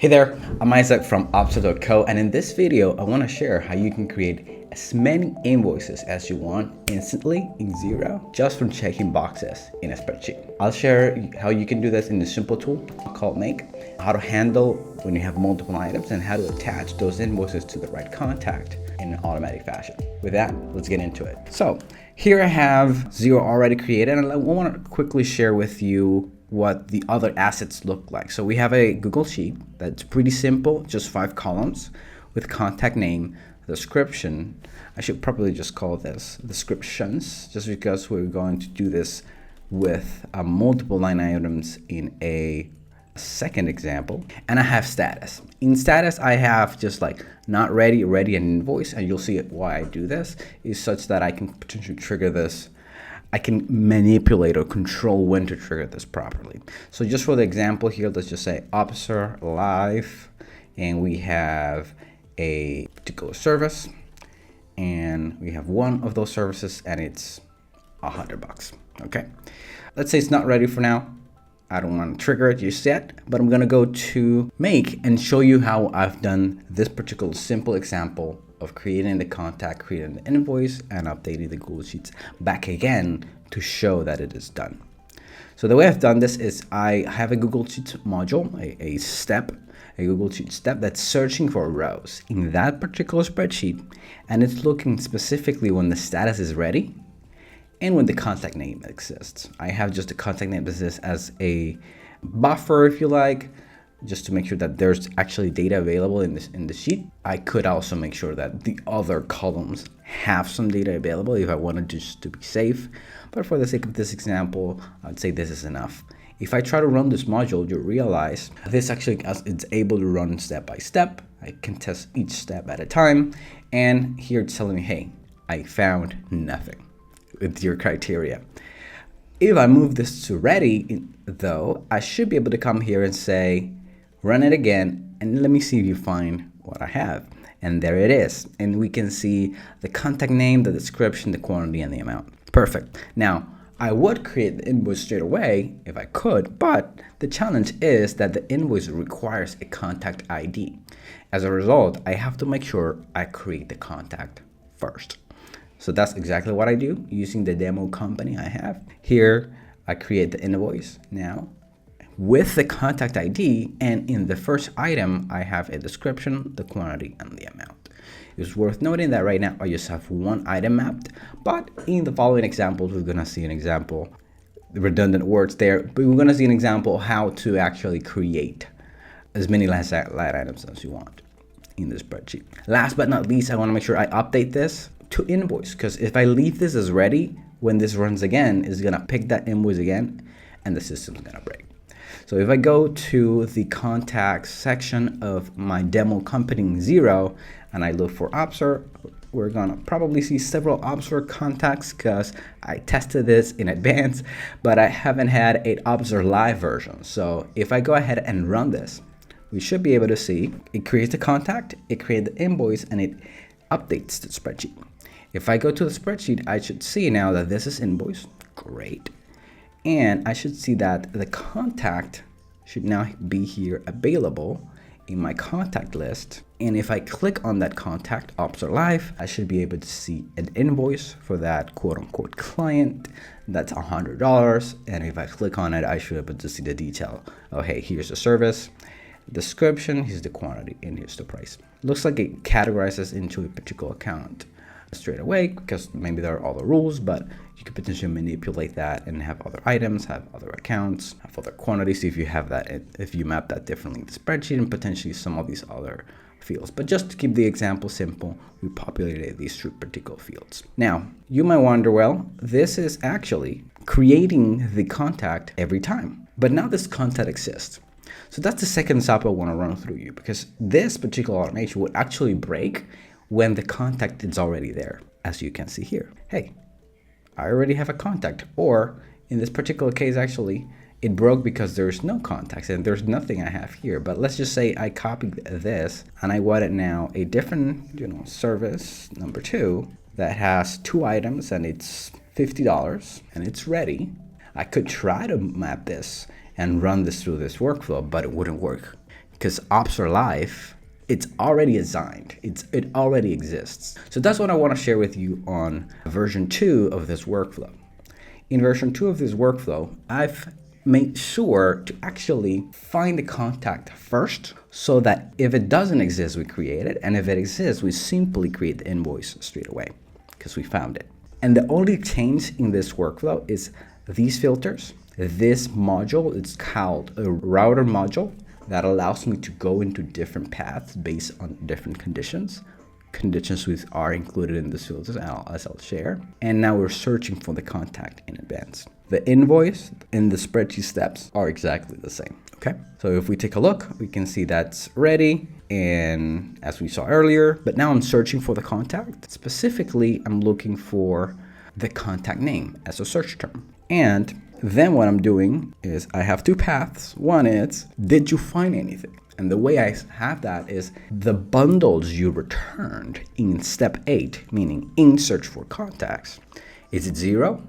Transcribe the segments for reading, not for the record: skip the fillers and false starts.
Hey there, I'm Isaac from Opzer.co, and in this video, I want to share how you can create as many invoices as you want instantly in Xero just from checking boxes in a spreadsheet. I'll share how you can do this in a simple tool called Make, how to handle when you have multiple items, and how to attach those invoices to the right contact in an automatic fashion. With that, let's get into it. So here I have Xero already created, and I want to quickly share with you what the other assets look like. So we have a Google Sheet that's pretty simple, just 5 columns with contact name, description. I should probably just call this descriptions, just because we're going to do this with multiple line items in a second example. And I have status. In status, I have just like not ready, ready, and invoice, and you'll see why I do this is such that I can potentially trigger this. I can manipulate or control when to trigger this properly. So just for the example here, let's just say Opzer live, and we have a particular service, and we have one of those services, and it's $100. Okay, let's say it's not ready for now. I don't want to trigger it just yet, but I'm gonna go to Make and show you how I've done this particular simple example of creating the contact, creating the invoice, and updating the Google Sheets back again to show that it is done. So the way I've done this is I have a Google Sheets module, a Google Sheets step that's searching for rows in that particular spreadsheet, and it's looking specifically when the status is ready and when the contact name exists. I have just the contact name exists as a buffer, if you like, just to make sure that there's actually data available in the sheet. I could also make sure that the other columns have some data available if I wanted just to be safe. But for the sake of this example, I'd say this is enough. If I try to run this module, you'll realize this actually it's able to run step by step. I can test each step at a time. And here it's telling me, hey, I found nothing with your criteria. If I move this to ready, though, I should be able to come here and say, run it again, and let me see if you find what I have. And there it is. And we can see the contact name, the description, the quantity, and the amount. Perfect. Now, I would create the invoice straight away if I could, but the challenge is that the invoice requires a contact ID. As a result, I have to make sure I create the contact first. So that's exactly what I do using the demo company I have. Here, I create the invoice now with the contact ID, and in the first item, I have a description, the quantity, and the amount. It's worth noting that right now I just have one item mapped, but in the following examples, we're gonna see an example, the redundant words there, but we're gonna see an example how to actually create as many line items as you want in the spreadsheet. Last but not least, I wanna make sure I update this to invoice, because if I leave this as ready, when this runs again, it's gonna pick that invoice again, and the system's gonna break. So if I go to the contact section of my demo company Xero and I look for Opzer, we're gonna probably see several Opzer contacts because I tested this in advance, but I haven't had an Opzer live version. So if I go ahead and run this, we should be able to see it creates the contact, it creates the invoice, and it updates the spreadsheet. If I go to the spreadsheet, I should see now that this is invoice. Great. And I should see that the contact should now be here available in my contact list. And if I click on that contact, Opzer Live, I should be able to see an invoice for that quote unquote client. That's $100. And if I click on it, I should be able to see the detail. Oh, hey, here's the service, description, here's the quantity, and here's the price. Looks like it categorizes into a particular account straight away because maybe there are other rules, but you could potentially manipulate that and have other items, have other accounts, have other quantities if you have that, if you map that differently in the spreadsheet, and potentially some of these other fields. But just to keep the example simple, we populated these 3 particular fields. Now, you might wonder, well, this is actually creating the contact every time, but now this contact exists. So that's the second step I want to run through you, because this particular automation would actually break when the contact is already there, as you can see here. Hey, I already have a contact, or in this particular case, actually, it broke because there's no contacts and there's nothing I have here. But let's just say I copied this and I wanted now a different, service number 2 that has 2 items and it's $50 and it's ready. I could try to map this and run this through this workflow, but it wouldn't work because Opzer Live, it's already assigned. It already exists. So that's what I want to share with you on version 2 of this workflow. In version 2 of this workflow, I've made sure to actually find the contact first, so that if it doesn't exist, we create it. And if it exists, we simply create the invoice straight away because we found it. And the only change in this workflow is these filters. This module, it's called a router module, that allows me to go into different paths based on different conditions. Conditions which are included in this filters, as I'll share. And now we're searching for the contact in advance. The invoice and the spreadsheet steps are exactly the same. Okay, so if we take a look, we can see that's ready, and as we saw earlier, but now I'm searching for the contact. Specifically, I'm looking for the contact name as a search term. And then what I'm doing is I have two paths. One is, did you find anything? And the way I have that is the bundles you returned in step 8, meaning in search for contacts. Is it 0?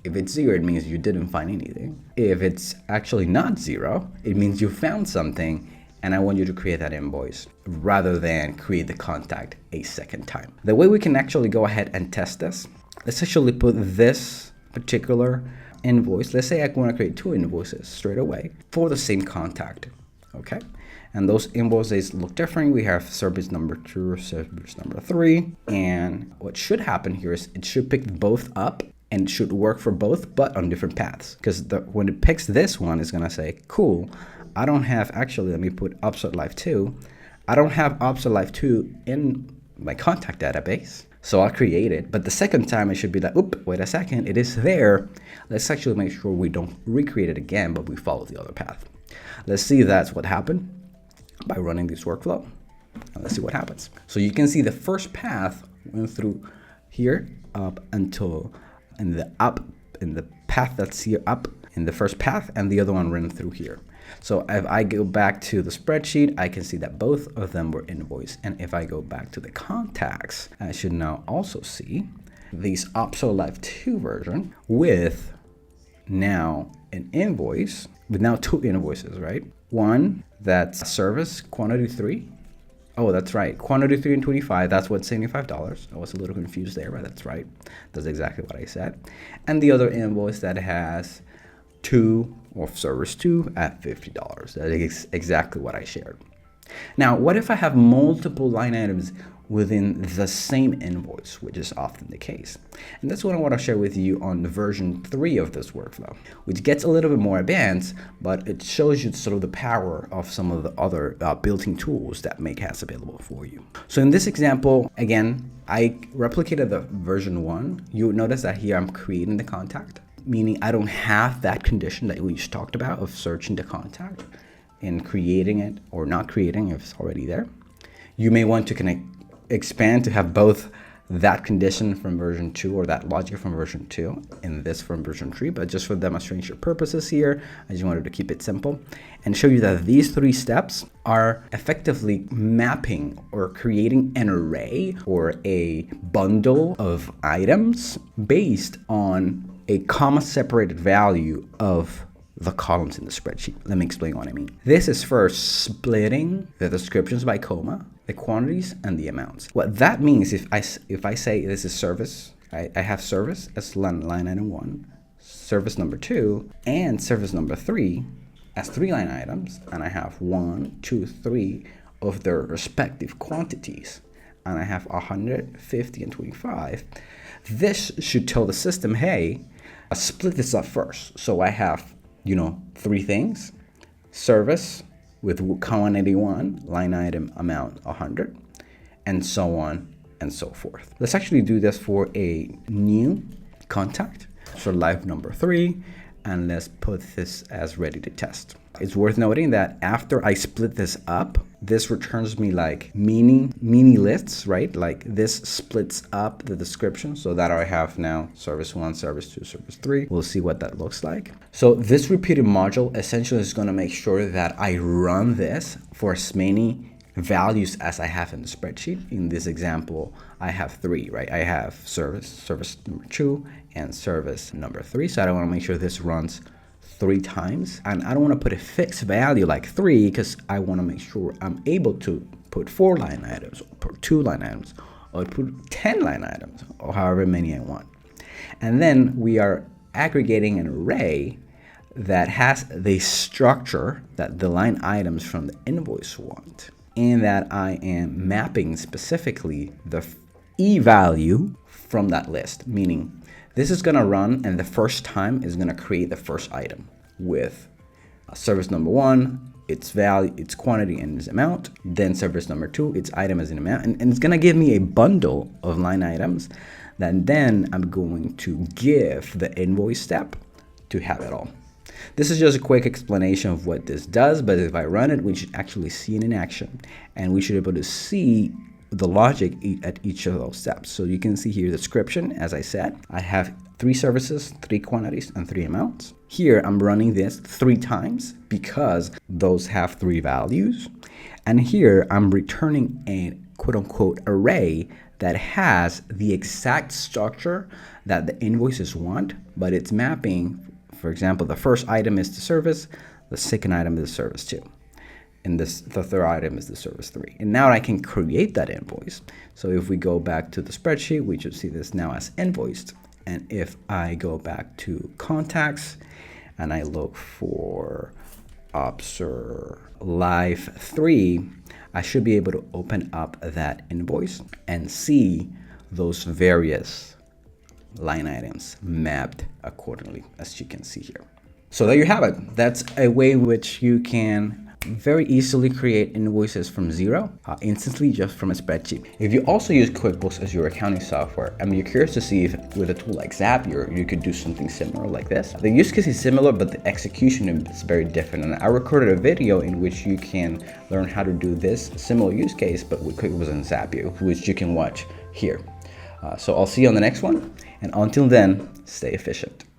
If it's 0, it means you didn't find anything. If it's actually not 0, it means you found something, and I want you to create that invoice rather than create the contact a second time. The way we can actually go ahead and test this, let's actually put this particular invoice. Let's say I want to create 2 invoices straight away for the same contact. Okay. And those invoices look different. We have service number 2, service number 3. And what should happen here is it should pick both up, and it should work for both, but on different paths. Because when it picks this one, it's going to say, cool, I don't have, actually, let me put Opzer Live 2. I don't have Opzer Live 2 in my contact database. So I'll create it. But the second time, it should be like, oop, wait a second, it is there. Let's actually make sure we don't recreate it again, but we follow the other path. Let's see if that's what happened by running this workflow. And let's see what happens. So you can see the first path went through here up until in the path that's here up in the first path, and the other one ran through here. So if I go back to the spreadsheet, I can see that both of them were invoiced. And if I go back to the contacts, I should now also see this Opzer Live 2 version with now an invoice, with now 2 invoices, right? One that's service quantity 3. Oh, that's right. Quantity 3 and 25. That's what, $75. I was a little confused there, but that's right. That's exactly what I said. And the other invoice that has 2 or service 2 at $50. That is exactly what I shared. Now, what if I have multiple line items within the same invoice, which is often the case? And that's what I want to share with you on version 3 of this workflow, which gets a little bit more advanced, but it shows you sort of the power of some of the other built-in tools that Make has available for you. So in this example, again, I replicated the version 1. You notice that here I'm creating the contact, meaning I don't have that condition that we just talked about of searching the contact and creating it or not creating if it's already there. You may want to expand to have both that condition from version 2 or that logic from version 2 and this from version 3, but just for demonstration purposes here, I just wanted to keep it simple and show you that these 3 steps are effectively mapping or creating an array or a bundle of items based on a comma separated value of the columns in the spreadsheet. Let me explain what I mean. This is first splitting the descriptions by comma, the quantities, and the amounts. What that means, if I say this is service, I have service as line item 1, service number 2, and service number 3 as 3 line items, and I have 1, 2, 3 of their respective quantities, and I have 100, 50, and 25. This should tell the system, hey, I split this up first. So I have 3 things: service with quantity 1, line item amount 100, and so on and so forth. Let's actually do this for a new contact, so live number 3, and let's put this as ready to test. It's worth noting that after I split this up, this returns me like mini lists, right? Like this splits up the description so that I have now service 1, service 2, service 3. We'll see what that looks like. So this repeated module essentially is going to make sure that I run this for as many values as I have in the spreadsheet. In this example, I have 3, right? I have service number 2, and service number 3. So I want to make sure this runs 3 times, and I don't want to put a fixed value like 3 because I want to make sure I'm able to put 4 line items, or put 2 line items, or put 10 line items, or however many I want. And then we are aggregating an array that has the structure that the line items from the invoice want, and that I am mapping specifically the E value from that list, meaning this is going to run, and the first time is going to create the first item with service number 1, its value, its quantity, and its amount. Then service number 2, its item as an amount, and it's going to give me a bundle of line items that then I'm going to give the invoice step to have it all. This is just a quick explanation of what this does, but if I run it, we should actually see it in action, and we should be able to see the logic at each of those steps. So you can see here the description. As I said, I have 3 services, 3 quantities, and 3 amounts. Here I'm running this 3 times because those have 3 values. And here I'm returning a quote-unquote array that has the exact structure that the invoices want, but it's mapping, for example, the first item is the service, the second item is the service 2. And the third item is the service 3. And now I can create that invoice. So if we go back to the spreadsheet, we should see this now as invoiced. And if I go back to contacts and I look for Opzer Live 3, I should be able to open up that invoice and see those various line items mapped accordingly, as you can see here. So there you have it. That's a way in which you can very easily create invoices from Xero instantly just from a spreadsheet. If you also use QuickBooks as your accounting software, you're curious to see if with a tool like Zapier you could do something similar like this. The use case is similar, but the execution is very different. And I recorded a video in which you can learn how to do this similar use case, but with QuickBooks and Zapier, which you can watch here. So I'll see you on the next one. And until then, stay efficient.